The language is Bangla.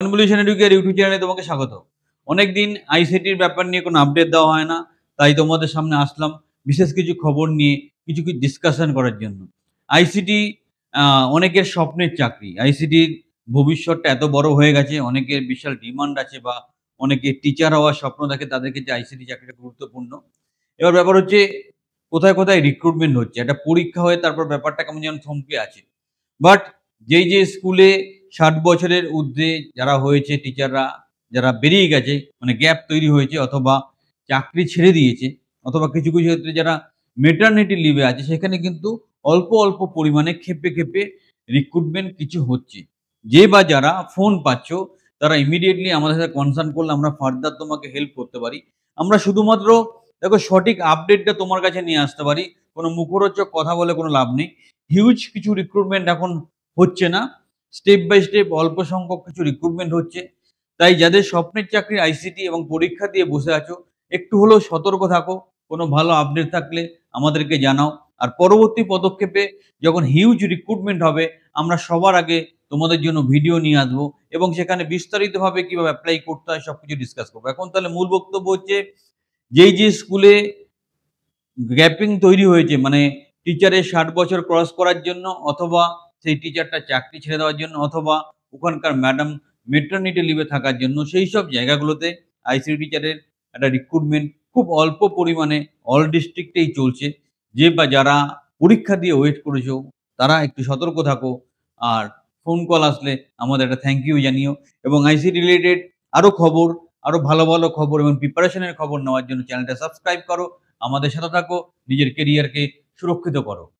কনভলিউশন এডুকেয়ার ইউটিউব চ্যানেলে তোমাকে স্বাগত। অনেকদিন আইসিটির ব্যাপার নিয়ে কোনো আপডেট দেওয়া হয় না। তাই তোমাদের সামনে আসলাম বিশেষ কিছু খবর নিয়ে কিছু ডিসকাশন করার জন্য। আইসিটি অনেকের স্বপ্নের চাকরি। আইসিটির ভবিষ্যৎটা এত বড় হয়ে গেছে, অনেকের বিশাল ডিমান্ড আছে বা অনেকে টিচার হওয়ার স্বপ্ন দেখে, তাদের ক্ষেত্রে আইসিটি চাকরিটা গুরুত্বপূর্ণ। এবার ব্যাপার হচ্ছে কোথায়, কোথায় রিক্রুটমেন্ট হচ্ছে। একটা পরীক্ষা হয়ে তারপর ব্যাপারটা কেমন যেন থমকে আছে। বাট যেই স্কুলে ৬০ বছরের ঊর্ধ্বে যারা হয়েছে টিচাররা, যারা বেরিয়ে গেছে, মানে গ্যাপ তৈরি হয়েছে অথবা চাকরি ছেড়ে দিয়েছে, অথবা কিছু ক্ষেত্রে যারা মেটারনিটি লিভে আছে, সেখানে কিন্তু অল্প পরিমাণে খেপে রিক্রুটমেন্ট কিছু হচ্ছে। যে বা যারা ফোন পাচ্ছ, তারা ইমিডিয়েটলি আমাদের সাথে কনসার্ন করলে আমরা ফার্দার তোমাকে হেল্প করতে পারি। আমরা শুধুমাত্র দেখো সঠিক আপডেটটা তোমার কাছে নিয়ে আসতে পারি। কোনো মুখরোচক কথা বলে কোনো লাভ নেই। হিউজ কিছু রিক্রুটমেন্ট এখন হচ্ছে না। স্টেপ বাই স্টেপ অল্প সংখ্যক কিছু রিক্রুটমেন্ট হচ্ছে। তাই যাদের স্বপ্নের চাকরি আইসিটি এবং পরীক্ষা দিয়ে বসে আছো, একটু হলেও সতর্ক থাকো। কোনো ভালো আপডেট থাকলে আমাদেরকে জানাও। আর পরবর্তী পদক্ষেপে যখন হিউজ রিক্রুটমেন্ট হবে, আমরা সবার আগে তোমাদের জন্য ভিডিও নিয়ে আসবো এবং সেখানে বিস্তারিতভাবে কিভাবে এপ্লাই করতে হয় সবকিছু ডিসকাস করবো। এখন তাহলে মূল বক্তব্য হচ্ছে, যে স্কুলে গ্যাপিং তৈরি হয়েছে, মানে টিচারের ৬০ বছর ক্রস করার জন্য, অথবা সেই টিচারটা চাকরি ছেড়ে দেওয়ার জন্য, অথবা ওখানকার ম্যাডাম মেটারনিটি লিভে থাকার জন্য, সেই সব জায়গাগুলোতে আইসিটি টিচারের একটা রিক্রুটমেন্ট খুব অল্প পরিমাণে অল ডিস্ট্রিক্টেই চলছে। যে বা যারা পরীক্ষা দিয়ে ওয়েট করেছো, তারা একটু সতর্ক থাকো। আর ফোন কল আসলে আমাদের একটা থ্যাংক ইউ জানিও। এবং আইসিটি রিলেটেড আরো খবর, আরো ভালো খবর এবং প্রিপারেশনের খবর নেওয়ার জন্য চ্যানেলটা সাবস্ক্রাইব করো। আমাদের সাথে থাকো, নিজের কেরিয়ারকে সুরক্ষিত করো।